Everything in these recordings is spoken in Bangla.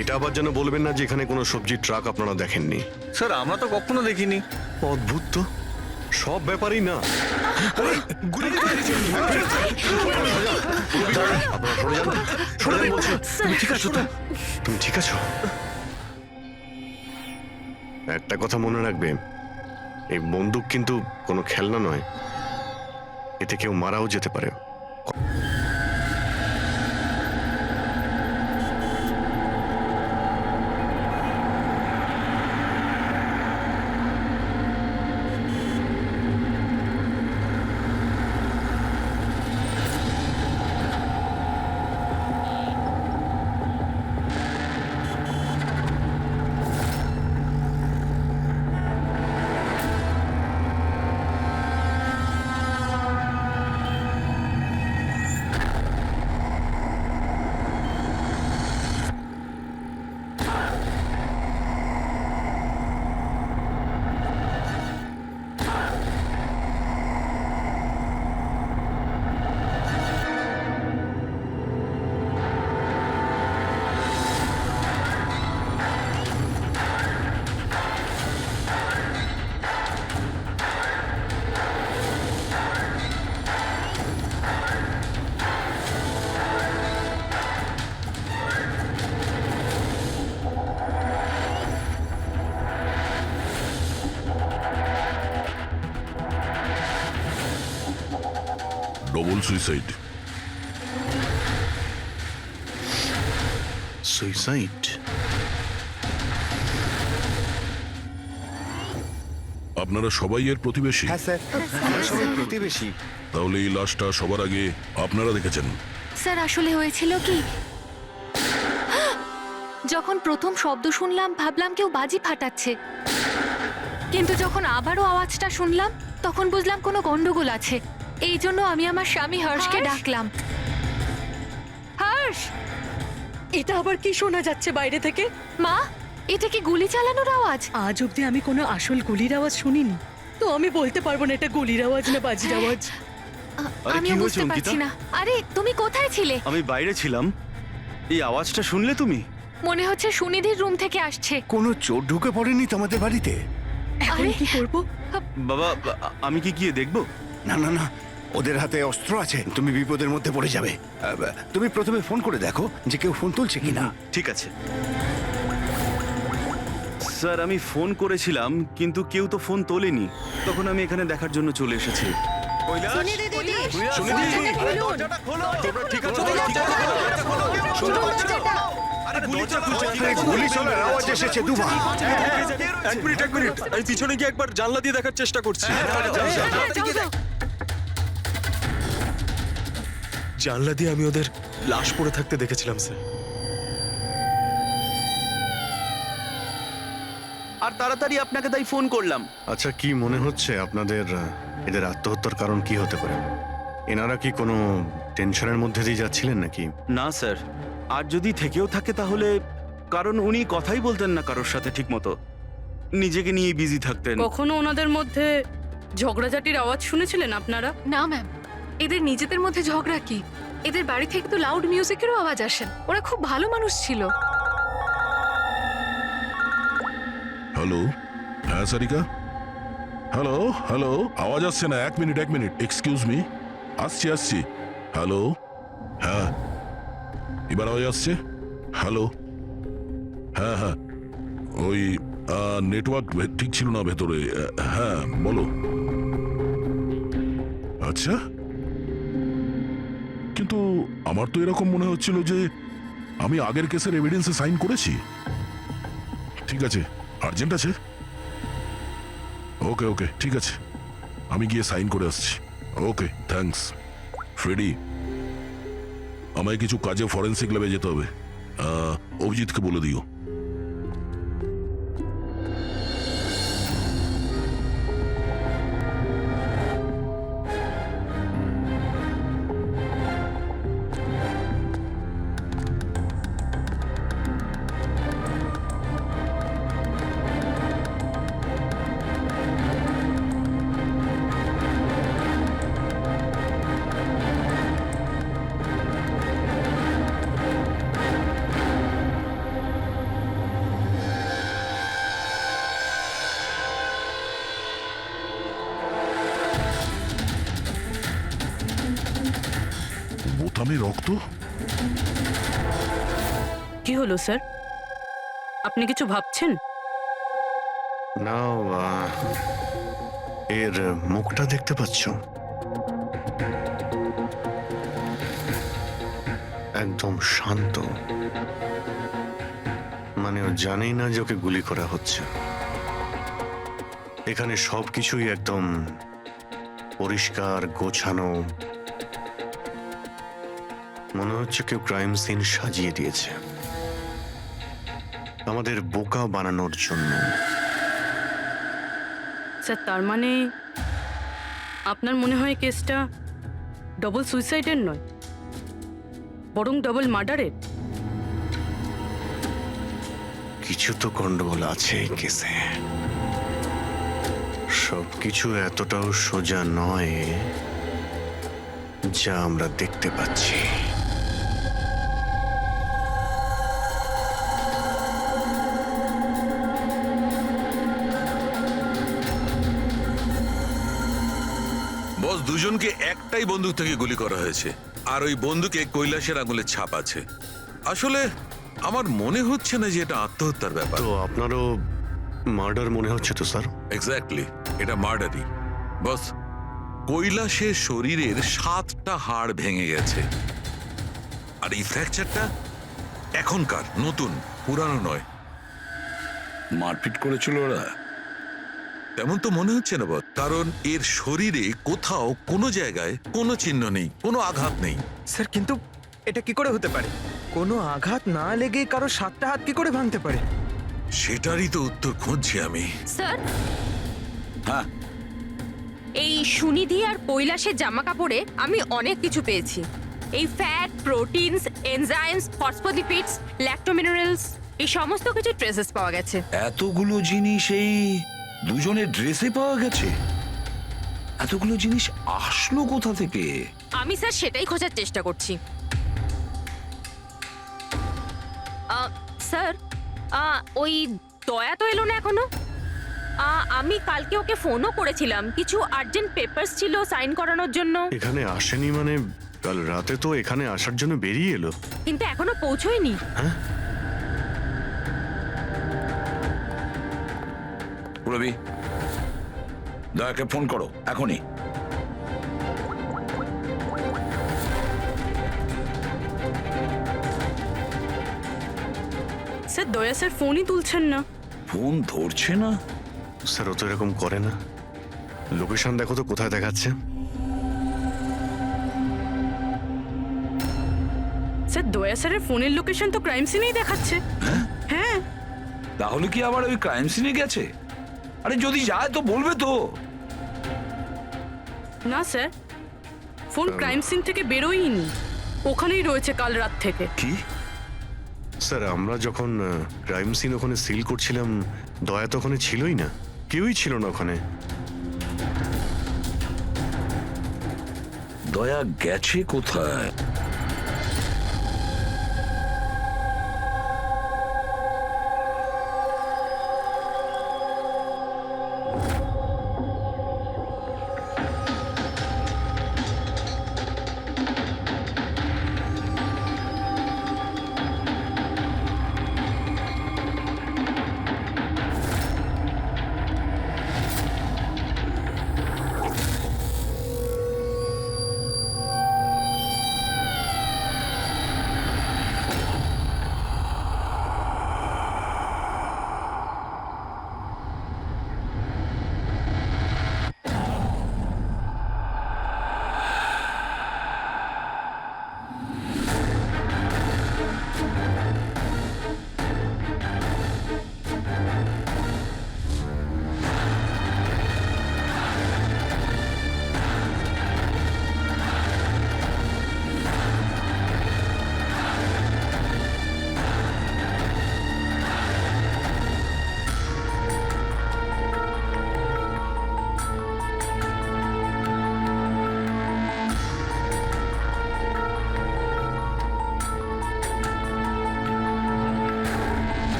এটা আবার যেন বলবেন না যে এখানে কোনো সবজির ট্রাক আপনারা দেখেননি। স্যার আমরা তো কখনো দেখিনি। অদ্ভুত তো, সব ব্যাপারই না। আপনারা সরে যান, সরে যান বলছি। তুমি ঠিক আছো তো? তুমি ঠিক আছো? একটা কথা মনে রাখবে, এই বন্দুক কিন্তু কোনো খেলনা নয়, এতে কেউ মারাও যেতে পারে। Double suicide. সুইসাইড? আপনারা সবাই এর প্রতিবেশী? হ্যাঁ স্যার, আমরা সবাই প্রতিবেশী। তাহলে এই লাশটা সবার আগে আপনারা দেখেছেন? স্যার আসলে হয়েছিল কি, যখন প্রথম শব্দ শুনলাম ভাবলাম কেউ বাজি ফাটাচ্ছে, কিন্তু যখন আবারও আওয়াজটা শুনলাম তখন বুঝলাম কোনো গন্ডগোল আছে। এই জন্য আমি আমার স্বামী হর্ষকে ডাকলাম। হর্ষ, এটা আবার কি শোনা যাচ্ছে বাইরে থেকে? মা, এটা কি গুলি চালানোর আওয়াজ? আজ অব্দি আমি কোনো আসল গুলির আওয়াজ শুনিনি, তো আমি বলতে পারবো না এটা গুলির আওয়াজ না বাজির আওয়াজ। আরে আমিও কি হয়েছে বুঝতে অঙ্কিতা? পারছি না। আরে তুমি কোথায় ছিলে? আমি বাইরে ছিলাম। এই আওয়াজটা শুনলে তুমি? মনে হচ্ছে সুনিধির রুম থেকে আসছে। কোনো চোর ঢুকে পড়েনি তোমাদের বাড়িতে? এখন আরে, কি করব? বাবা, আমি কি গিয়ে দেখবো? না না না, ওদের হাতে অস্ত্র আছে, তুমি বিপদের মধ্যে পড়ে যাবে। তুমি প্রথমে ফোন করে দেখো যে কেউ ফোন তুলছে কিনা। ঠিক আছে স্যার, আমি ফোন করেছিলাম কিন্তু কেউ তো ফোন তোলেনি। তখন আমি এখানে দেখার জন্য চলে এসেছি। গুলি চলার আওয়াজ এসেছে দুবার। এক মিনিট আমি পিছনে গিয়ে একবার জানলা দিয়ে দেখার চেষ্টা করছি। জানলা দিয়ে আমি ওদের লাশ পড়ে থাকতে দেখেছিলাম স্যার। আর তাড়াতাড়ি আপনাকে তাই ফোন করলাম। আচ্ছা, কি মনে হচ্ছে আপনাদের এদের আত্মহত্যার কারণ কি হতে পারে? এনারা কি কোনো টেনশনের মধ্যে দিয়ে যাচ্ছিলেন নাকি? না স্যার, আর যদি থেকেও থাকে তাহলে কারণ উনি কথাই বলতেন না কারোর সাথে ঠিক মতো, নিজেকে নিয়ে বিজি থাকতেন। কখনো ওনাদের মধ্যে ঝগড়াঝাটির আওয়াজ শুনেছিলেন আপনারা? না ম্যাম, এদের নিজেদের মধ্যে ঝগড়া কি? এদের বাড়ি থেকে তো লাউড মিউজিকেরও আওয়াজ আসে। ওরা খুব ভালো মানুষ ছিল। হ্যালো, হ্যাঁ সারিকা, হ্যালো হ্যালো, আওয়াজ আসছে না। এক মিনিট এক্সকিউজ মি, আসছি আসছি। হ্যালো, হ্যাঁ এবার আওয়াজ আসছে। হ্যালো, হ্যাঁ হ্যাঁ, ওই নেটওয়ার্ক ঠিক ছিল না ভেতরে। হ্যাঁ বলো। আচ্ছা, কিন্তু আমার তো এরকম মনে হচ্ছিল যে আমি আগের কেসের এভিডেন্সে সাইন করেছি। ঠিক আছে, আর্জেন্ট আছে। ওকে ওকে, ঠিক আছে, আমি গিয়ে সাইন করে আসছি। ওকে, থ্যাঙ্কস। ফ্রেডি, আমায় কিছু কাজে ফরেন্সিক ল্যাবে যেতে হবে। অভিজিৎকে বলে দিও। রক্ত? কি হলো স্যার? আপনি কিছু ভাবছেন? না, এর মুখটা দেখতে পাচ্ছ? একদম শান্ত, মানে ও জানেই না যে ওকে গুলি করা হচ্ছে। এখানে সবকিছুই একদম পরিষ্কার গোছানো, মনে হচ্ছে কেউ ক্রাইম সিন সাজিয়ে দিয়েছে আমাদের বোকা বানানোর জন্য। স্যার তার মানে আপনার মনে হয় কেসটা ডবল সুইসাইডের নয়, বরং ডবল মার্ডারের? কিছু তো গন্ডগোল আছে এই কেসে। সবকিছু এতটাও সোজা নয় যা আমরা দেখতে পাচ্ছি। বস, দুজনকে একটাই বন্দুক থেকে গুলি করা হয়েছে, আর ওই বন্দুকে কৈলাসের আঙুলের ছাপ আছে। আসলে আমার মনে হচ্ছে না যে এটা আত্মহত্যার ব্যাপার। তো আপনারও মার্ডার মনে হচ্ছে তো স্যার? এক্স্যাক্টলি, এটা মার্ডারই। বস, কৈলাসের শরীরের 7টা হাড় ভেঙে গেছে, আর এই ফ্র্যাকচারটা এখনকার, নতুন, পুরানো নয়। মারপিট করেছিল ওরা? তেমন তো মনে হচ্ছে না বস, কারণ এর শরীরে কোথাও কোনো জায়গায় কোনো চিহ্ন নেই, কোনো আঘাত নেই। স্যার কিন্তু এটা কি করে হতে পারে? কোনো আঘাত না লেগে কারো 7টা হাত কি করে ভাঙতে পারে? সেটারই তো উত্তর খুঁজছি আমি। স্যার, হ্যাঁ, এই সুনিধি আর কৈলাসের জামা কাপড়ে আমি অনেক কিছু পেয়েছি। এই ফ্যাট, প্রোটিনস, এনজাইমস, ফসফোলিপিডস, ল্যাক্টোমিনারেলস, এই সমস্ত কিছু ট্রেসেস পাওয়া গেছে। এতগুলো জিনিস এই দুজনের ড্রেসে পাওয়া গেছে? এতগুলো জিনিস আসলো কোথা থেকে? আমি স্যার সেটাই খোঁজার চেষ্টা করছি। স্যার, ওই দয়া তো এলো না এখনো। আমি কালকে ওকে ফোনও করেছিলাম, কিছু আর্জেন্ট পেপারস ছিল সাইন করানোর জন্য। এখানে আসেনি মানে? কাল রাতে তো এখানে আসার জন্য বেরিয়ে এলো, কিন্তু এখনো পৌঁছোয়নি। রবি, দয়াকে ফোন করো এখনই। স্যার দয়া স্যার ফোনই তুলছেন না। ফোন ধরছে না? স্যার ও তো এরকম করে না। লোকেশন দেখো তো কোথায় দেখাচ্ছে। স্যার দয়া স্যারের ফোনের লোকেশন তো ক্রাইম সিনেই দেখাচ্ছে। হ্যাঁ। তাহলে কি আবার ওই ক্রাইম সিনে গেছে? আরে যদি যায় তো বলবে তো। না স্যার, ফোন ক্রাইম সিন থেকে বেরোয়নি, ওখানেই রয়েছে কাল রাত থেকে। কি? স্যার আমরা যখন ক্রাইম সিন ওখানে সিল করছিলাম, দয়া তো ওখানে ছিলই না, কেউই ছিল না ওখানে। দয়া গেছে কোথায়?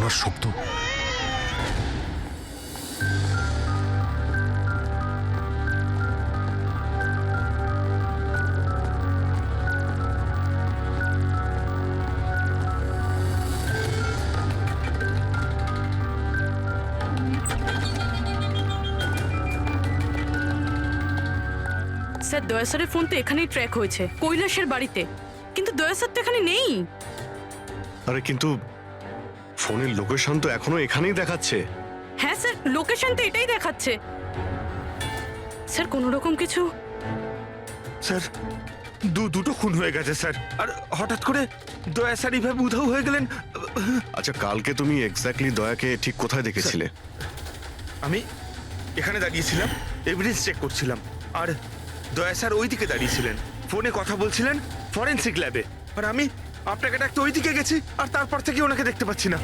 গলার শব্দ। স্যার দয়া স্যারের ফোন তো এখানেই ট্র্যাক হয়েছে, কৈলাসের বাড়িতে, কিন্তু দয়া স্যার তো এখানে নেই। আরে কিন্তু ফোনের লোকেশন তো এখনো এখানেই দেখাচ্ছে। হ্যাঁ স্যার, লোকেশন তো এটাই দেখাচ্ছে। স্যার কোনো রকম কিছু? স্যার দুটো খুন হয়ে গেছে স্যার, আর হঠাৎ করে দয়া স্যার এইভাবে উধাও হয়ে গেলেন। আচ্ছা, কালকে তুমি এক্স্যাক্টলি দয়াকে ঠিক কোথায় দেখেছিলে? আমি এখানে দাঁড়িয়েছিলাম, এভিডেন্স চেক করছিলাম, আর দয়া স্যার ওই দিকে দাঁড়িয়েছিলেন, ফোনে কথা বলছিলেন ফরেনসিক ল্যাবে, আর আমি আপনাকে ডাকতে ওই দিকে গেছি, আর তারপর থেকে ওনাকে দেখতে পাচ্ছি না।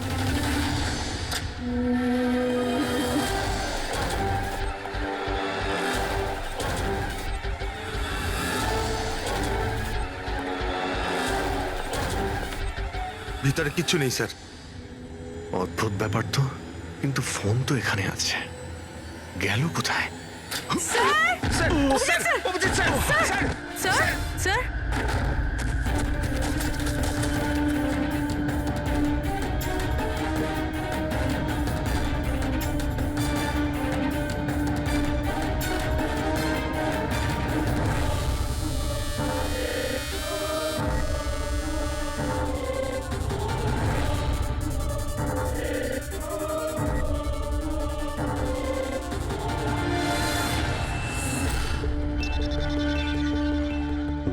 ভিতরে কিচ্ছু নেই স্যার। অদ্ভুত ব্যাপার তো, কিন্তু ফোন তো এখানে আছে, গেল কোথায়? স্যার স্যার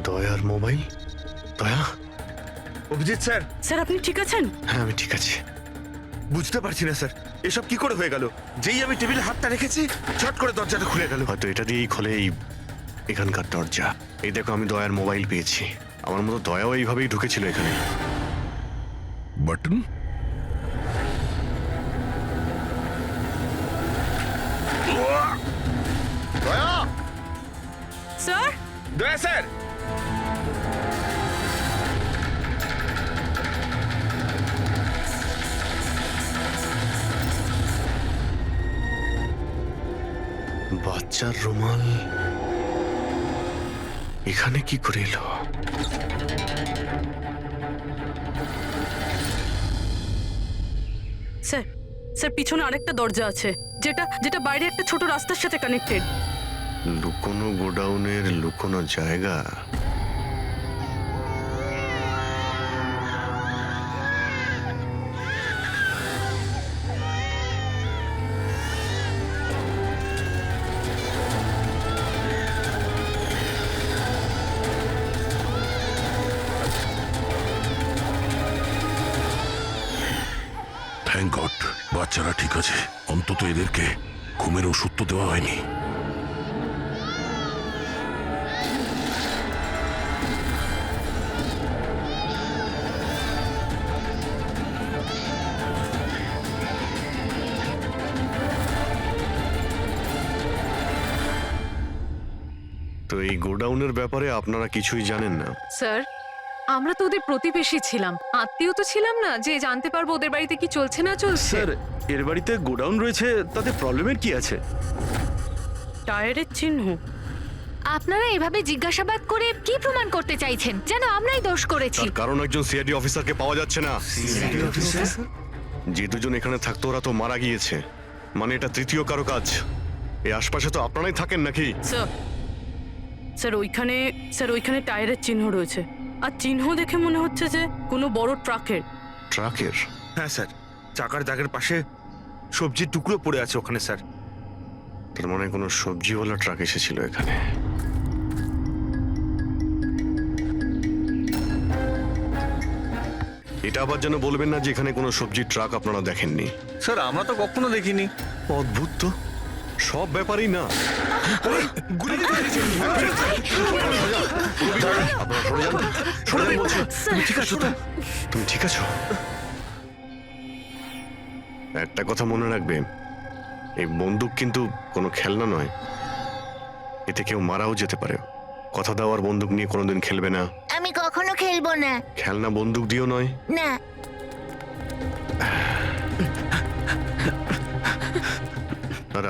দয়ার মোবাইল। দয়া? অভিজিৎ স্যার। স্যার আপনি ঠিক আছেন? হ্যাঁ, আমি ঠিক আছি। বুঝতে পারছি না স্যার, এসব কি করে হয়ে গেল? যেই আমি টেবিলে হাতটা রেখেছি, ছট করে দরজাটা খুলে গেল। হয়তো এটা দিয়েই খোলে এখানকার দরজা। এই দেখো, আমি দয়ার মোবাইল পেয়েছি। আমার মতো দয়াও এইভাবেই ঢুকেছিল এখানে। বাটন। দয়া! স্যার দয়া স্যার! বাচ্চার রুমাল এখানে কি করে এলো? স্যার স্যার পিছনে আরেকটা দরজা আছে, যেটা যেটা বাইরে একটা ছোট রাস্তার সাথে কানেক্টেড। লুকোনো গোডাউনের লুকোনো জায়গা। থ্যাংক গড, বাচ্চারা ঠিক আছে। অন্তত এদেরকে ঘুমের ওষুধ তো দেওয়া হয়নি। তো এই গোডাউনের ব্যাপারে আপনারা কিছুই জানেন না? স্যার, আমরা তো ওদের প্রতিবেশী ছিলাম, আত্মীয় তো ছিলাম না যে জানতে পারবো ওদের বাড়িতে কি চলছে না চলছে। স্যার এর বাড়িতে গোডাউন রয়েছে, তাতে প্রবলেমের কি আছে? টায়ারের চিহ্ন। আপনারা এভাবে জিজ্ঞাসাবাদ করে কি প্রমাণ করতে চাইছেন? যেন আমরাই দোষ করেছি। তার কারণ একজন সিআইডি অফিসারকে পাওয়া যাচ্ছে না। যে দুজন এখানে থাকতো ওরা তো মারা গিয়েছে, মানে এটা তৃতীয় কারো কাজ। এই আশপাশে তো আপনারাই থাকেন নাকি? স্যার ওইখানে টায়ারের চিহ্ন রয়েছে, আর চিহ্ন দেখে মনে হচ্ছে যে কোনো বড় ট্রাকের। ট্রাকের? হ্যাঁ স্যার, চাকার দাগের পাশে সবজির টুকরো পড়ে আছে ওখানে স্যার। তার মানে কোনো সবজিওয়ালা ট্রাক এসেছিল এখানে। এটা আবার যেন বলবেন না যে এখানে কোনো সবজির ট্রাক আপনারা দেখেননি। স্যার আমরা তো কখনো দেখিনি। অদ্ভুত তো, সব ব্যাপারই না। আপনারা সরে যান, সরে যান বলছি। তুমি ঠিক আছো তো? তুমি ঠিক আছো? একটা কথা মনে রাখবে, এই বন্দুক কিন্তু কোনো খেলনা নয়, এতে কেউ মারাও যেতে পারে। কথা দেওয়ার বন্দুক নিয়ে কোনোদিন খেলবে না। আমি কখনো খেলবো না। খেলনা বন্দুক দিয়েও নয়। না। আর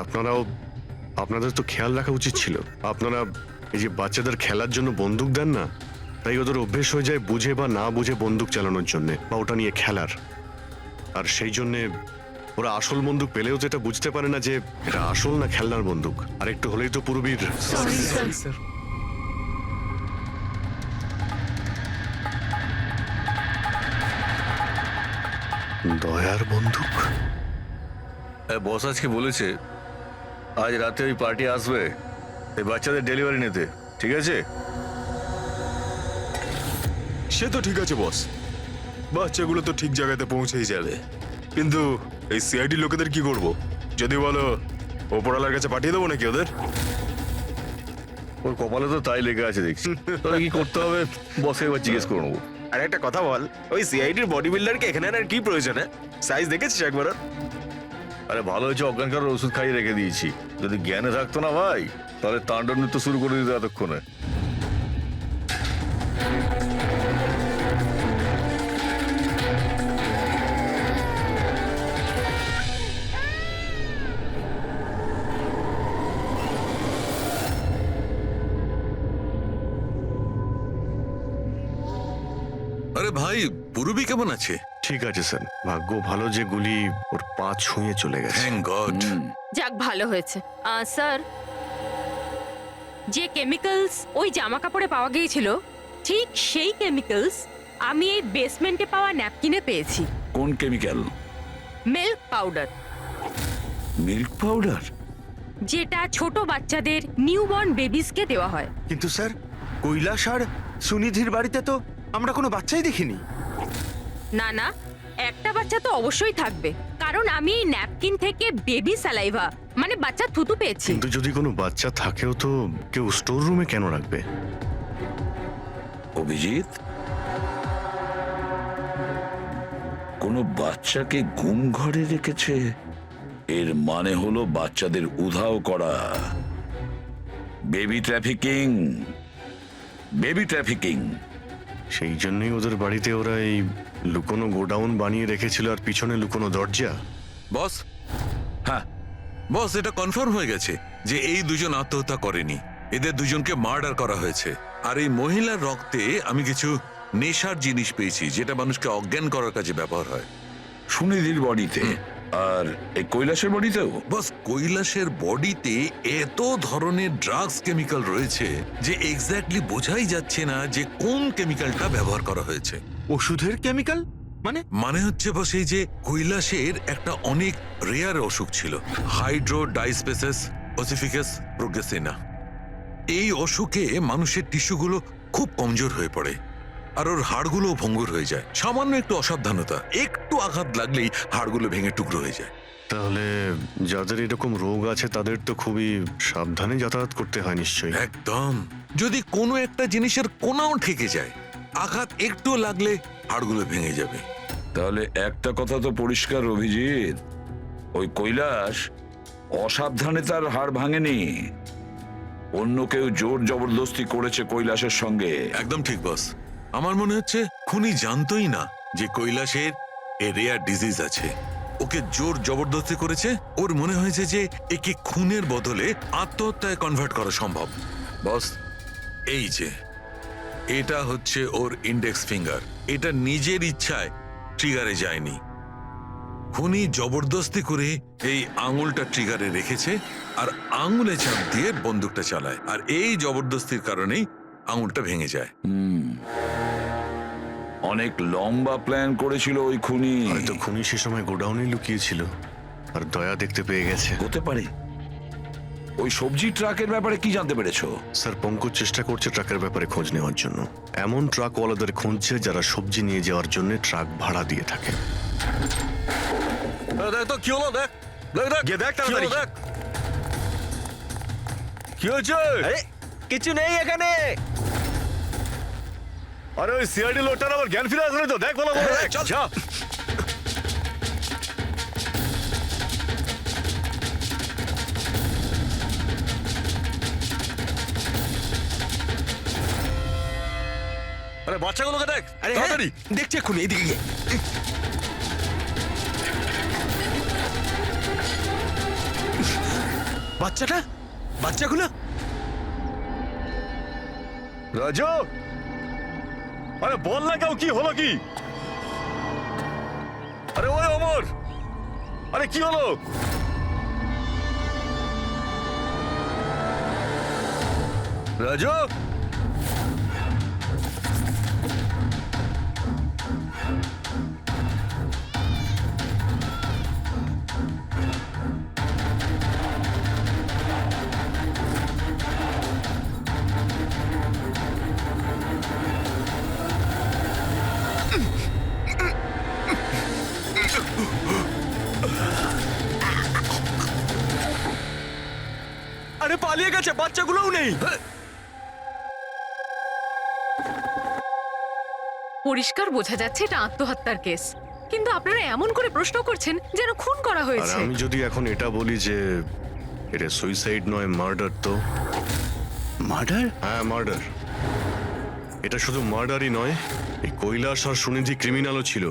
আপনাদের তো খেয়াল রাখা উচিত ছিল। আপনারা এই যে বাচ্চাদের খেলার জন্য বন্দুক দেন না, তাই ওদের অভ্যেস হয়ে যায় বুঝে বা না বুঝে বন্দুক চালানোর জন্য বা ওটা নিয়ে খেলার। আর সেই জন্যে ওরা আসল বন্দুক পেলেও তো এটা বুঝতে পারে না যে এটা আসল না খেলনার বন্দুক। আর একটু হলেই তো পুরবীর দয়ার বন্দুক। বস আজকে বলেছে আজ রাতে ওই পার্টি আসবে এই বাচ্চাদের ডেলিভারি নিতে, ঠিক আছে? সে তো ঠিক আছে বস, বাচ্চাগুলো তো ঠিক জায়গাতে পৌঁছেই যাবে। কিন্তু এই সিআইডি লোকেদের কি করব? যদি বলো ওপরওয়ালার কাছে পাঠিয়ে দেবো নাকি ওদের? ওর কপালে তো তাই লেগে আছে দেখছি। তবে কি করতে হবে বসকে এবার জিজ্ঞেস করে নেবো। আর একটা কথা বল, ওই সিআইডির বডি বিল্ডারকে এখানে আর কি প্রয়োজন? সাইজ দেখেছিস একবার? আরে ভালো হয়েছে অজ্ঞান করার ওষুধ খাইয়ে রেখে দিয়েছি। যদি জ্ঞানে থাকতো না ভাই, তাহলে তাণ্ডব নৃত্য শুরু করে দিত এতক্ষণে। আরে ভাই, পুরবী কেমন আছে? ঠিক আছে স্যার, ভাগ্য ভালো যে গুলি ওর পা ছুঁয়ে চলে গেছে। Thank god. যাক ভালো হয়েছে। স্যার, যে কেমিক্যালস ওই জামা কাপড়ে পাওয়া গিয়েছিল ঠিক সেই কেমিক্যালস আমি এই বেসমেন্টে পাওয়া ন্যাপকিনে পেয়েছি। কোন chemical? Milk powder, milk powder? যেটা ছোট বাচ্চাদের নিউবর্ন বেবিসকে দেওয়া হয়। কিন্তু স্যার, কৈলাস আর সুনিধির বাড়িতে তো আমরা কোনো বাচ্চাই দেখিনি। না না, একটা বাচ্চা তো অবশ্যই থাকবে, কারণ আমি এই ন্যাপকিন থেকে বেবি স্যালাইভা মানে বাচ্চা থুতু পেয়েছি। কিন্তু যদি কোনো বাচ্চা থাকেও তো কেউ স্টোর রুমে কেন রাখবে? অভিজিৎ, কোনো বাচ্চাকে গুম ঘরে রেখেছে, এর মানে হলো বাচ্চাদের উধাও করা। Baby trafficking, baby trafficking. সেই জন্যই ওদের বাড়িতে ওরা এই লুকোনো গোডাউন বানিয়ে রেখেছিল আর পিছনে লুকোনো দরজা। বস, হ্যাঁ বস, এটা কনফার্ম হয়ে গেছে যে এই দুজন আত্মহত্যা করেনি, এদের দুজনকে মার্ডার করা হয়েছে। আর এই মহিলার রক্তে আমি কিছু নেশার জিনিস পেয়েছি যেটা মানুষকে অজ্ঞান করার কাজে ব্যবহার হয়। সুনিধির বডিতে আর এই কৈলাসের বডিতেও? বস, কৈলাসের বডিতে এত ধরনের ড্রাগস কেমিক্যাল রয়েছে যে এক্স্যাক্টলি বোঝাই যাচ্ছে না যে কোন কেমিক্যালটা ব্যবহার করা হয়েছে। ওষুধের কেমিক্যাল মানে হচ্ছে বস, এই যে কৈলাসের একটা অনেক রেয়ার অসুখ ছিল, হাইড্রোডাইস্পেসিস ওসিফিকাস প্রোগ্রেসিনা। এই অসুখে মানুষের টিস্যুগুলো খুব কমজোর হয়ে পড়ে আর ওর হাড়গুলো ভঙ্গুর হয়ে যায়। সামান্য একটু অসাবধানতা, একটু আঘাত লাগলেই হাড়গুলো ভেঙে টুকরো হয়ে যায়। তাহলে যাদের এরকম রোগ আছে তাদের তো খুবই সাবধানে যাতায়াত করতে হয় নিশ্চয়ই। একদম, যদি কোনো একটা জিনিসের কোনাও ঠেকে যায়, আঘাত একটু লাগলে হাড়গুলো ভেঙে যাবে। তাহলে একটা কথা তো পরিষ্কার অভিজিৎ, ওই কৈলাস অসাবধানে তার হাড় ভাঙেনি, অন্য কেউ জোর জবরদস্তি করেছে কৈলাসের সঙ্গে। একদম ঠিক বস, আমার মনে হচ্ছে খুনি জানতোই না যে কৈলাসের এ রেয়ার ডিজিজ আছে। ওকে জোর জবরদস্তি করেছে, ওর মনে হয়েছে যে একে খুনের বদলে আত্মহত্যায় কনভার্ট করা সম্ভব। বস, এই যে এটা হচ্ছে ওর ইন্ডেক্স ফিঙ্গার, এটা নিজের ইচ্ছায় ট্রিগারে যায়নি। খুনি জবরদস্তি করে এই আঙুলটা ট্রিগারে রেখেছে আর আঙুলে চাপ দিয়ে বন্দুকটা চালায়, আর এই জবরদস্তির কারণেই আঙুলটা ভেঙে যায়। অনেক লম্বা প্ল্যান করেছিল ওই খুনি। হয়তো খুনি সে সময় গোডাউনে লুকিয়েছিল আর দয়া দেখতে পেয়ে গেছে। হতে পারে। ওই সবজি ট্রাকের ব্যাপারে কি জানতে পেরেছো? স্যার, পঙ্কজ চেষ্টা করছে ট্রাকের ব্যাপারে খোঁজ নেওয়ার জন্য। এমন ট্রাকওয়ালাদের খুঁজছে যারা সবজি নিয়ে যাওয়ার জন্য ট্রাক ভাড়া দিয়ে থাকে। দেখ তো কি হলো, দেখ দেখ দেখ গিয়ে দেখ তাড়াতাড়ি। দেখ কি হয়েছে? কিছু নেই এখানে। আরে ওই সিআইডি লোকটার আবার জ্ঞান ফিরে আসলে তো, দেখ ভালো করে, দেখ চল যা। আরে বাচ্চাগুলোকে দেখ তাড়াতাড়ি। দেখছি এক্ষুনি, এইদিকে গিয়ে। বাচ্চাগুলো রাজু, আরে বল না কেউ, কি হলো কি? আরে ওই অমর, আরে কি হলো? রাজু, আরে পালিয়ে গেছে, বাচ্চাগুলোও নেই। পরিষ্কার বোঝা যাচ্ছে এটা আত্মহত্যার কেস, কিন্তু আপনারা এমন করে প্রশ্ন করছেন যেন খুন করা আর হয়েছে। আমি যদি এখন এটা বলি যে এটা সুইসাইড নয় মার্ডার, তো মার্ডার? হ্যাঁ মার্ডার। এটা শুধু মার্ডারই নয়, এই কৈলাস আর সুনিধি ক্রিমিনালও ছিল।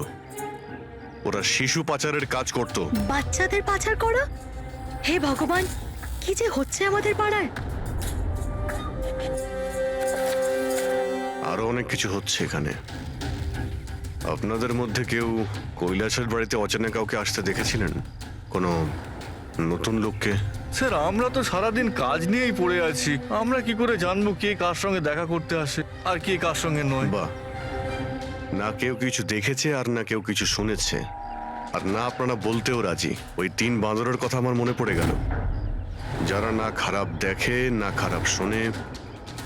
ওরা শিশু পাচারের কাজ করত। বাচ্চাদের পাচার করা? হে ভগবান, কি যে হচ্ছে আমাদের পাড়ায়। আরো অনেক কিছু হচ্ছে এখানে। আপনাদের মধ্যে কেউ কৈলাসের বাড়িতে অচেনা কাউকে আসতে দেখেছিলেন? কোনো নতুন লোককে? স্যার আমরা তো সারাদিন কাজ নিয়েই পড়ে আছি, আমরা কি করে জানবো কে কার সঙ্গে দেখা করতে আসে আর কে কার সঙ্গে নয়? বাহ, না কেউ কিছু দেখেছে আর না কেউ কিছু শুনেছে, আর না আপনারা বলতেও রাজি। ওই 3 বাঁদরের কথা আমার মনে পড়ে গেল, যারা না খারাপ দেখে, না খারাপ শোনে,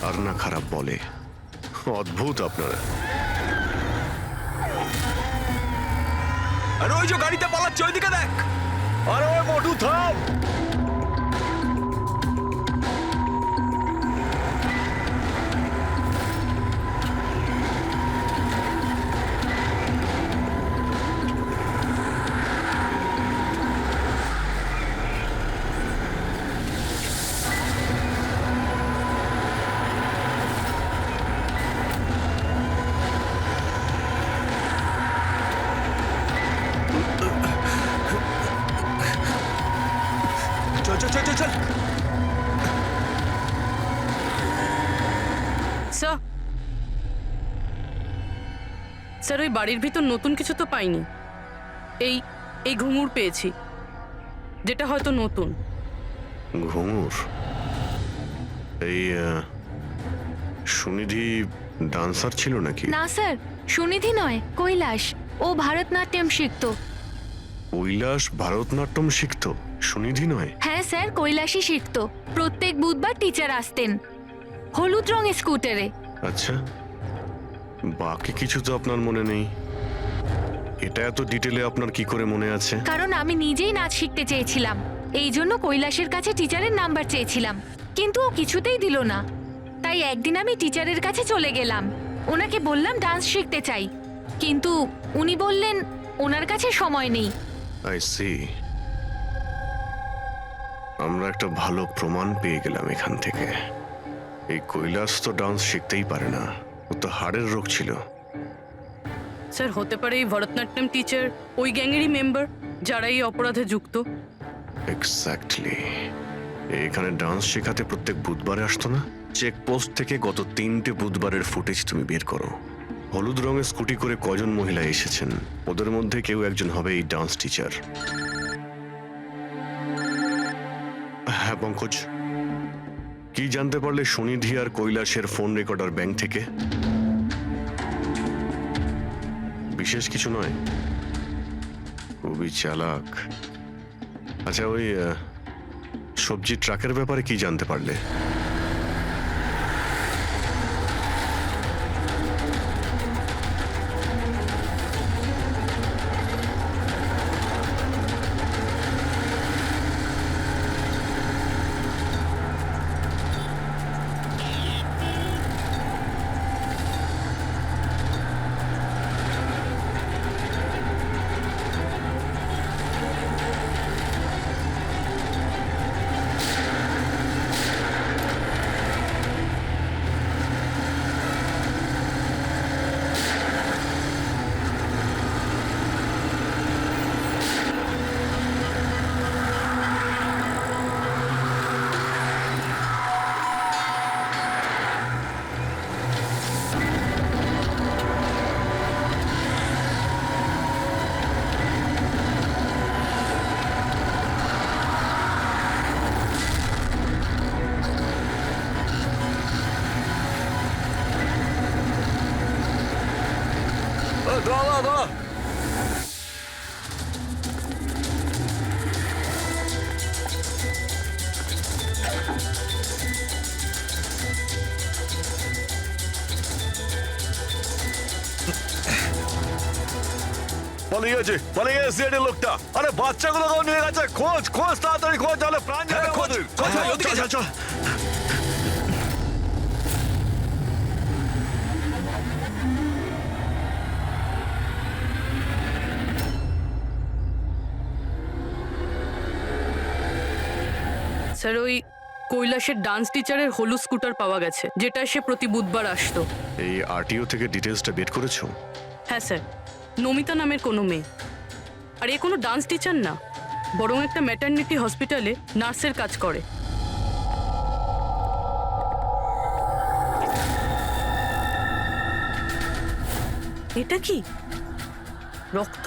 আর না খারাপ বলে। অদ্ভুত আপনারা। আরে ওই যে গাড়িতে পালাচ্ছে, ওইদিকে দেখ। আরে ওই মোটু থাম! চল চল চল চল চল। স্যার, স্যার ওই বাড়ির ভিতর নতুন কিছু তো পাইনি। এই এই ঘুঙুর পেয়েছি, যেটা হয়তো নতুন। ঘুঙুর? এই সুনিধি ডান্সার ছিল নাকি? না স্যার, সুনিধি নয়, কৈলাস। ও ভারতনাট্যম শিখতো। কৈলাস ভারতনাট্যম শিখতো, সুনিধি নয়? হ্যাঁ স্যার, কৈলাসই শিখতো। প্রত্যেক বুধবার টিচার আসতেন হলুদ রঙের স্কুটারে। আচ্ছা, বাকি কিছু তো আপনার মনে নেই। এটা এত ডিটেলে আপনার কি করে মনে আছে? কারণ আমি নিজেই নাচ শিখতে চেয়েছিলাম, এই জন্য কৈলাসের কাছে টিচারের নাম্বার চেয়েছিলাম, কিন্তু ও কিছুতেই দিল না। তাই একদিন আমি টিচারের কাছে চলে গেলাম, ওনাকে বললাম ডান্স শিখতে চাই, কিন্তু উনি বললেন ওনার কাছে সময় নেই। I see. আমরা একটা ভালো প্রমাণ পেয়ে গেলাম এখান থেকে। এই কৈলাস তো ডান্স শিখতেই পারে না, ও তো হাড়ের রোগ ছিল। স্যার হতে পারে এই ভরতনাট্যম টিচার ওই গ্যাংয়েরই মেম্বার, যারা এই অপরাধে যুক্ত। এক্স্যাক্টলি। এখানে ডান্স শেখাতে প্রত্যেক বুধবারে আসতো না? চেকপোস্ট থেকে গত 3টে বুধবারের ফুটেজ তুমি বের করো। হলুদ রঙের স্কুটি করে কজন মহিলা এসেছেন, ওদের মধ্যে কেউ একজন হবে এই ডান্স টিচার। হ্যাঁ পঙ্কজ, কি জানতে পারলে সুনিধি আর কৈলাসের ফোন রেকর্ডার ব্যাংক থেকে? বিশেষ কিছু নয়, খুবই চালাক। আচ্ছা, ওই সবজি ট্রাকের ব্যাপারে কি জানতে পারলে? দাঁড়া দাঁড়া। পালিয়ে গেছে সিআইডির লোকটা। আরে বাচ্চাগুলো নিয়ে গেছে, খোঁজ খোঁজ তাড়াতাড়ি খোঁজ, তাহলে প্রাণ যাবে আমাদের। চল চল স্যার, ওই কৈলাসের ডান্স টিচারের হলুদ স্কুটার পাওয়া গেছে, যেটা সে প্রতি বুধবার আসতো। এই আরটিও থেকে ডিটেলসটা বের করেছো? হ্যাঁ স্যার, নমিতা নামের কোনো মেয়ে। আর এ কোনো ডান্স টিচার না, বরং একটা ম্যাটারনিটি হসপিটালে নার্সের কাজ করে। এটা কি রক্ত?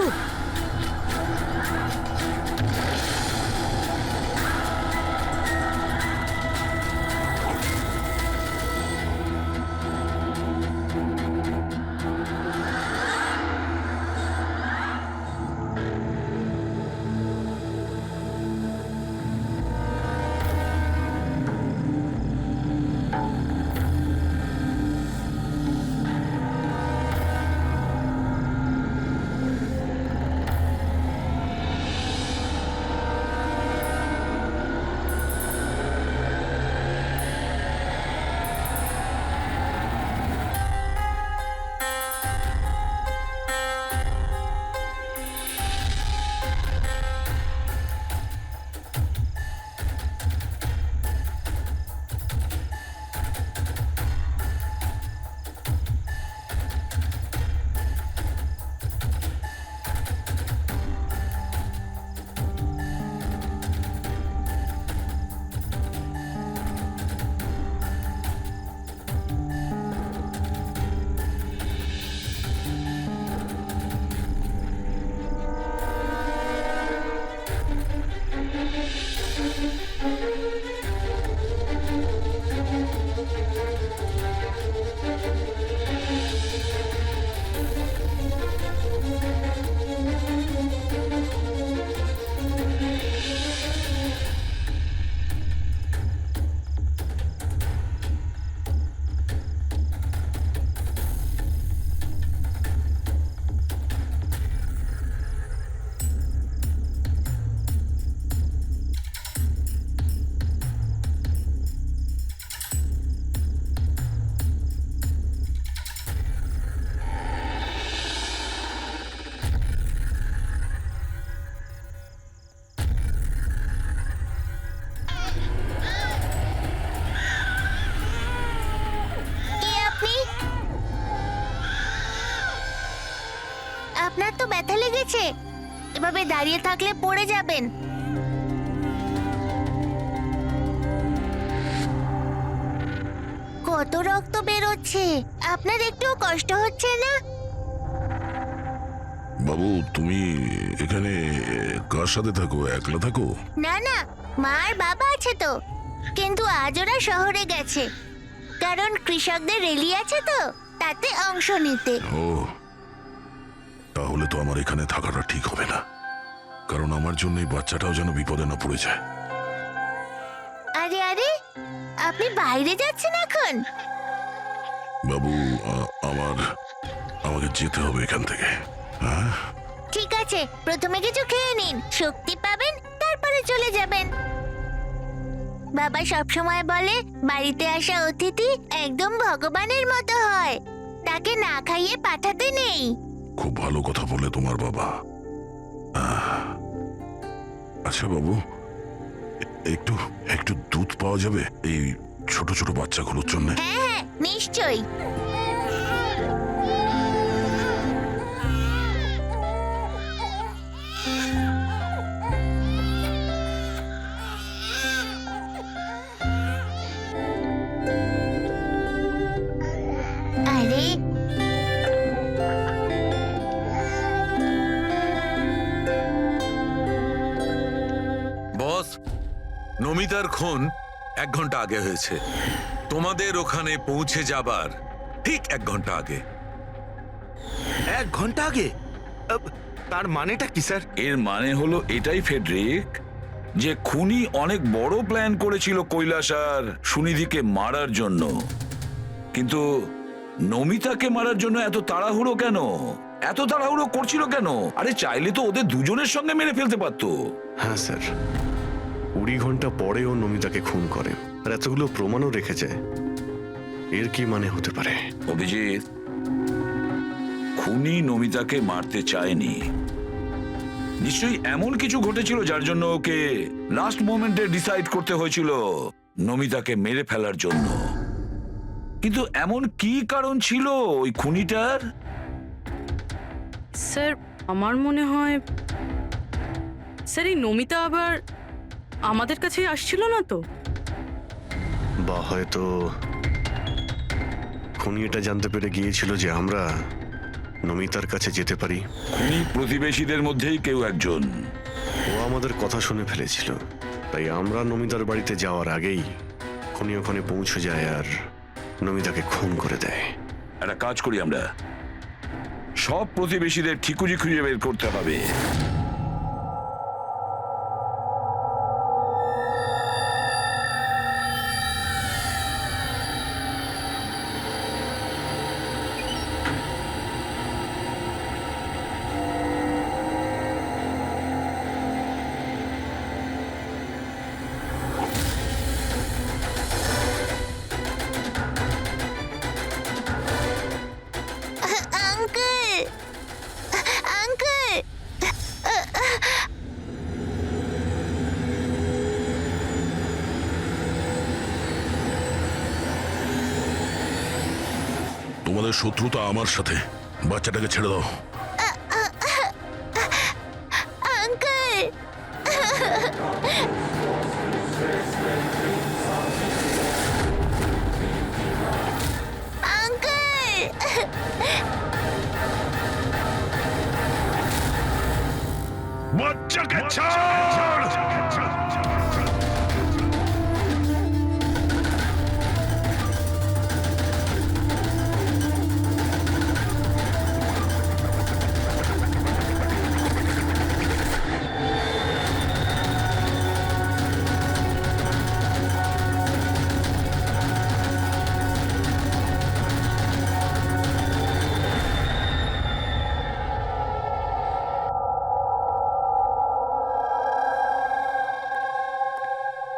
আপনার তো ব্যথা লেগেছে, এভাবে দাঁড়িয়ে থাকলে পড়ে যাবেন। কত রক্ত বেরোচ্ছে, আপনার একটু কষ্ট হচ্ছে না? বাবু, তুমি এখানে কার সাথে থাকো? একলা থাকো? না না, মা আর বাবা আছে তো, কিন্তু আজ ওরা শহরে গেছে, কারণ কৃষকদের র্যালি আছে তো, তাতে অংশ নিতে। ও, তাহলে তো আমার এখানে থাকাটা ঠিক হবে না, কারণ আমার জন্য এই বাচ্চাটাও যেন বিপদে না পড়ে যায়। আরে আরে, আপনি বাইরে যাচ্ছেন এখন? বাবু, আমাকে যেতে হবে এখান থেকে। হ্যাঁ, ঠিক আছে, প্রথমে কিছু খেয়ে নিন, শক্তি পাবেন, তারপরে চলে যাবেন। বাবা সবসময় বলে বাড়িতে আসা অতিথি একদম ভগবানের মতো হয়, তাকে না খাইয়ে পাঠাতে নেই। খুব ভালো কথা বলে তোমার বাবা। আচ্ছা বাবু, একটু একটু দুধ পাওয়া যাবে এই ছোট ছোট বাচ্চাগুলোর জন্য? হ্যাঁ হ্যাঁ, নিশ্চয়ই। আরে, বস, নমিতার খুন 1 ঘন্টা আগে হয়েছে, তোমাদের ওখানে পৌঁছে যাবার ঠিক 1 ঘন্টা আগে। 1 1 ঘন্টা আগে? তার মানেটা কি স্যার? এর মানে হলো এটাই ফেডরিক, যে খুনি অনেক বড় প্ল্যান করেছিল কৈলাস আর সুনিধিকে মারার জন্য, কিন্তু নমিতাকে মারার জন্য এত তাড়াহুড়ো কেন? এত তাড়াহুড়ো করছিল কেন? আরে চাইলে তো ওদের দুজনের সঙ্গে মেরে ফেলতে পারতো। হ্যাঁ স্যার, 20 ঘন্টা পরেও নমিতাকে খুন করে, আর এতগুলো প্রমাণও রেখেছে। এর কি মানে হতে পারে? অভিজিৎ, খুনি নমিতাকে মারতে চায়নি। নিশ্চয়ই এমন কিছু ঘটেছিল যার জন্য ওকে লাস্ট মোমেন্টে ডিসাইড করতে হয়েছিল নমিতাকে মেরে ফেলার জন্য। কিন্তু এমন কি কারণ ছিল ওই খুনিটার? স্যার আমার মনে হয় স্যার এই নমিতা আবার আমাদের কাছেই আসছিল না তো? বা হয়তো খুনি এটা জানতে পেরে গিয়েছিল যে আমরা নমিতার কাছে যেতে পারি। খুনি প্রতিবেশীদের মধ্যেই কেউ একজন। ও আমাদের কথা শুনে ফেলেছিল, তাই আমরা নমিতার বাড়িতে যাওয়ার আগেই খুনি ওখানে পৌঁছে যায় আর নমিতাকে খুন করে দেয়। একটা কাজ করি, আমরা সব প্রতিবেশীদের ঠিকুজি খুঁজে বের করতে হবে। আঙ্কেল, আঙ্কেল, তোমাদের শত্রুতা আমার সাথে, বাচ্চাটাকে ছেড়ে দাও। আঙ্কেল, আঙ্কেল, বাচ্চাকে ছাড়!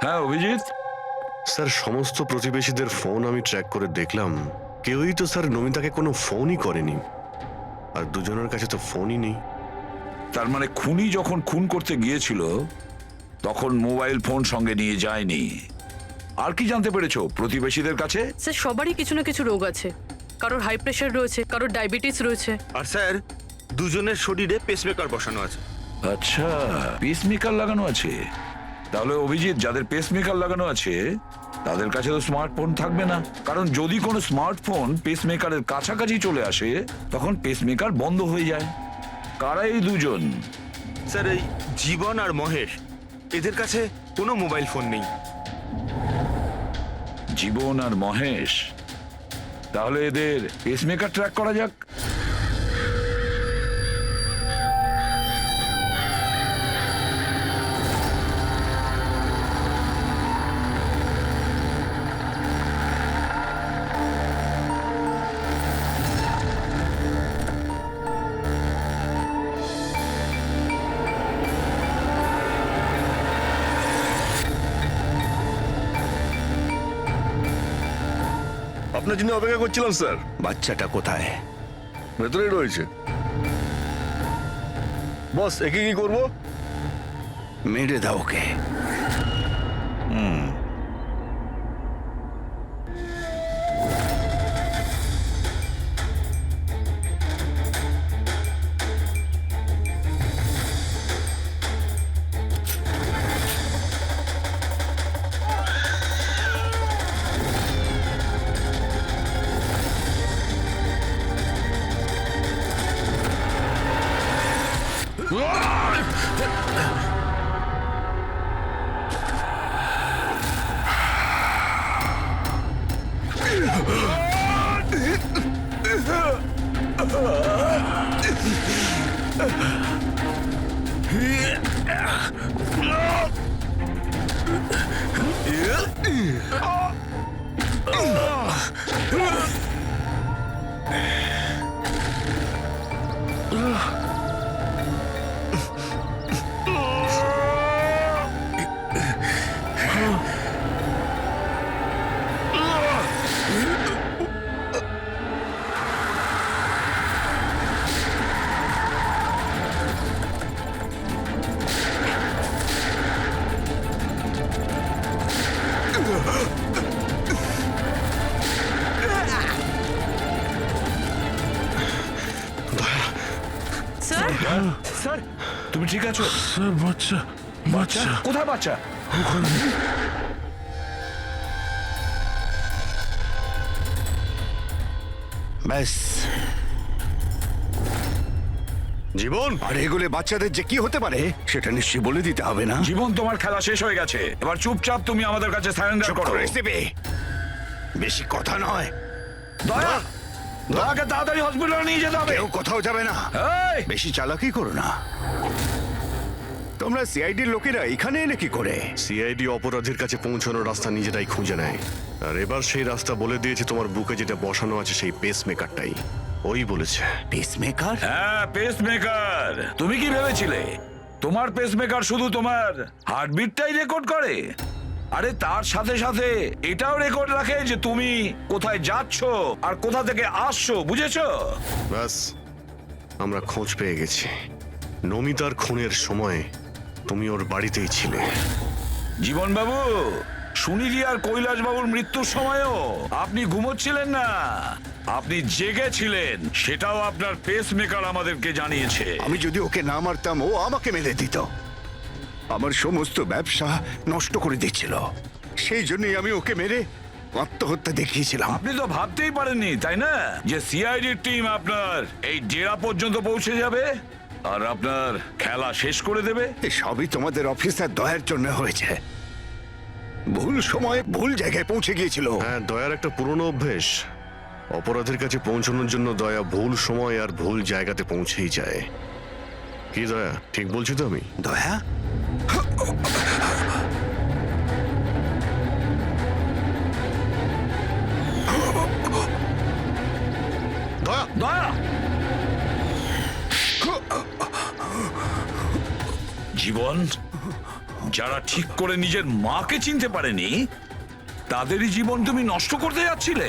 হ্যাঁ অভিজিৎ, স্যার, সমস্ত প্রতিবেশীদের ফোন আমি ট্র্যাক করে দেখলাম, কেউই তো স্যার নমিতাকে কোনো ফোনই করেনি, আর দুজনের কাছে তো ফোনই নেই। তার মানে খুনি যখন খুন করতে গিয়েছিল তখন মোবাইল ফোন সঙ্গে নিয়ে যায়নি। আর কি জানতে পেরেছো প্রতিবেশীদের কাছে? স্যার সবারই কিছু না কিছু রোগ আছে, কারোর হাই প্রেশার রয়েছে, কারোর ডায়াবেটিস রয়েছে। আর স্যার, দুজনের শরীরে পেসমেকার বসানো আছে। আচ্ছা, পেসমেকার লাগানো আছে। তাহলে অভিজিৎ, যাদের পেসমেকার লাগানো আছে তাদের কাছে তো স্মার্টফোন থাকবে না, কারণ যদি কোনো স্মার্টফোন পেসমেকারের কাছাকাছি চলে আসে তখন পেসমেকার বন্ধ হয়ে যায়। কারা এই দুজন? স্যার, এই জীবন আর মহেশ, এদের কাছে কোনো মোবাইল ফোন নেই। জীবন আর মহেশ? তাহলে এদের পেসমেকার ট্র্যাক করা যাক। আপনার জন্য অপেক্ষা করছিলাম স্যার। বাচ্চাটা কোথায়? ভেতরেই রয়েছে। বস, একে কি করবো? মেরে দাও ওকে। স্যার স্যার তুমি ঠিক আছো? স্যার বাচ্চা বাচ্চা কোথায় বাচ্চা? ব্যাস, জীবন, আর এগুলো বাচ্চাদের যে কি হতে পারে সেটা নিশ্চয়ই বলে দিতে হবে না? জীবন, তোমার খেলা শেষ হয়ে গেছে। এবার চুপচাপ তুমি আমাদের কাছে সারেন্ডার চুপ করো। করে সিবি। বেশি কথা নয়। দয়া, দয়াকে তাড়াতাড়ি হসপিটালে নিয়ে যেতে হবে। কেউ কোথাও যাবে না। এই, বেশি চালাকি করো না। তোমরা সিআইডির লোকেরা এখানে এলে কি করে? সিআইডি অপরাধীর কাছে পৌঁছানোর রাস্তা নিজেরাই খুঁজে নেয়, আর এবার সেই রাস্তা বলে দিয়েছে তোমার বুকে যেটা বসানো আছে সেই পেসমেকারটাই। ওই বলেছে। পেসমেকার? হ্যাঁ, পেসমেকার। তুমি কি ভেবেছিলে তোমার পেসমেকার শুধু তোমার হার্টবিটটাই রেকর্ড করে? আরে তার সাথে সাথে এটাও রেকর্ড রাখে যে তুমি কোথায় যাচ্ছ আর কোথা থেকে আসছো, বুঝেছো? ব্যাস, আমরা খোঁজ পেয়ে গেছি। নমিতার খুনের সময় তুমি ওর বাড়িতেই ছিলে। জীবন বাবু, সুনিধি আর কৈলাস বাবুর মৃত্যুর সময়ও আপনি ঘুমোচ্ছিলেন না, আপনি জেগেছিলেন। সেটাও আপনার পেসমেকার আমাদেরকে জানিয়েছে। আমি যদি ওকে না মারতাম ও আমাকে মেরে দিত। আমার সমস্ত ব্যবসা নষ্ট করে দিচ্ছিল। সেই জন্যই আমি ওকে মেরে আত্মহত্যা দেখিয়েছিলাম। আপনি তো ভাবতেই পারেননি, তাই না, যে সিআইডির টিম আপনার এই ডেরা পর্যন্ত পৌঁছে যাবে আর আপনার খেলা শেষ করে দেবে। সবই তোমাদের অফিসার দয়ার জন্য হয়েছে। ভুল সময়ে ভুল জায়গায় পৌঁছে গিয়েছিল। হ্যাঁ, দয়ার একটা পুরনো অভ্যেস। অপরাধের কাছে পৌঁছানোর জন্য দয়া ভুল সময় আর ভুল জায়গাতে পৌঁছেই যায়। কি দয়া, ঠিক বলছি তো আমি? দয়া? দয়া, দয়া, জীবন, যারা ঠিক করে নিজের মাকে চিনতে পারেনি তাদেরই জীবন তুমি নষ্ট করতে যাচ্ছিলে।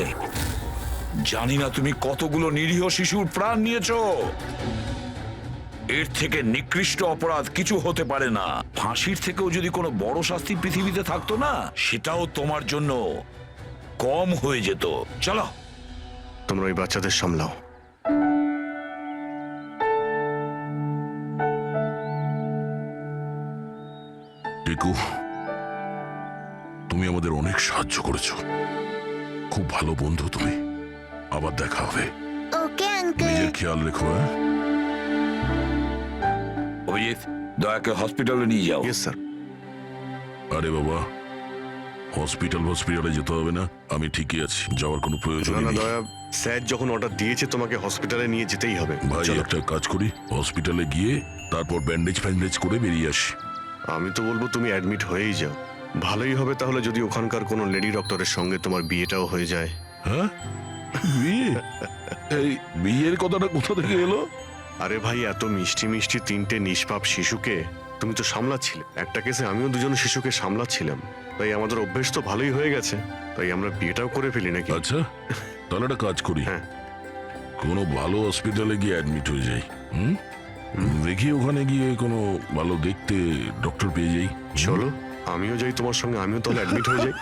জানি না তুমি কতগুলো নিরীহ শিশুর প্রাণ নিয়েছো। এর থেকে নিকৃষ্ট অপরাধ কিছু হতে পারে না। ফাঁসির থেকেও যদি কোনো বড় শাস্তি পৃথিবীতে থাকতো না, সেটাও তোমার জন্য কম হয়ে যেত। চলো, তোমরা ওই বাচ্চাদের সামলাও। টিকু, তুমি আমাদের অনেক সাহায্য করেছো। খুব ভালো বন্ধু তুমি। আবার দেখা হবে। Okay uncle. নিজের খেয়াল রেখো। হ্যাঁ, অভিজিৎ, দয়াকে হসপিটালে নিয়ে যাও। Yes sir. আরে বাবা, হসপিটালে যেতে হবে না, আমি ঠিকই আছি, যাওয়ার কোনো প্রয়োজন না না নেই। দয়া, স্যার যখন অর্ডার দিয়েছে তোমাকে হসপিটালে নিয়ে যেতেই হবে। ভাই, চলো। একটা কাজ করি, হসপিটালে গিয়ে তারপর ব্যান্ডেজ করে বেরিয়ে আসি। আমি তো বলবো তুমি অ্যাডমিট হয়েই যাও। ভালোই হবে তাহলে যদি ওখানকার কোনো লেডি ডক্টরের সঙ্গে তোমার বিয়েটাও হয়ে যায়। হ্যাঁ, বিয়ে? এই বিয়ের কথাটা কোথা থেকে এলো? আরে ভাই, এত মিষ্টি মিষ্টি তিনটে নিষ্পাপ শিশুকে তুমি তো সামলাচ্ছিলে। একটা কেসে আমিও দুজন শিশুকে সামলাচ্ছিলাম। তাই আমাদের অভ্যেস তো ভালোই হয়ে গেছে। তাই আমরা বিয়েটাও করে ফেলি নাকি? আচ্ছা, তাহলে একটা কাজ করি, হ্যাঁ, কোনো ভালো হসপিটালে গিয়ে অ্যাডমিট হয়ে যাই। দেখি ওখানে গিয়ে কোনো ভালো দেখতে ডক্টর পেয়ে যাই। চলো আমিও যাই তোমার সঙ্গে, আমিও তাহলে অ্যাডমিট হয়ে যাই।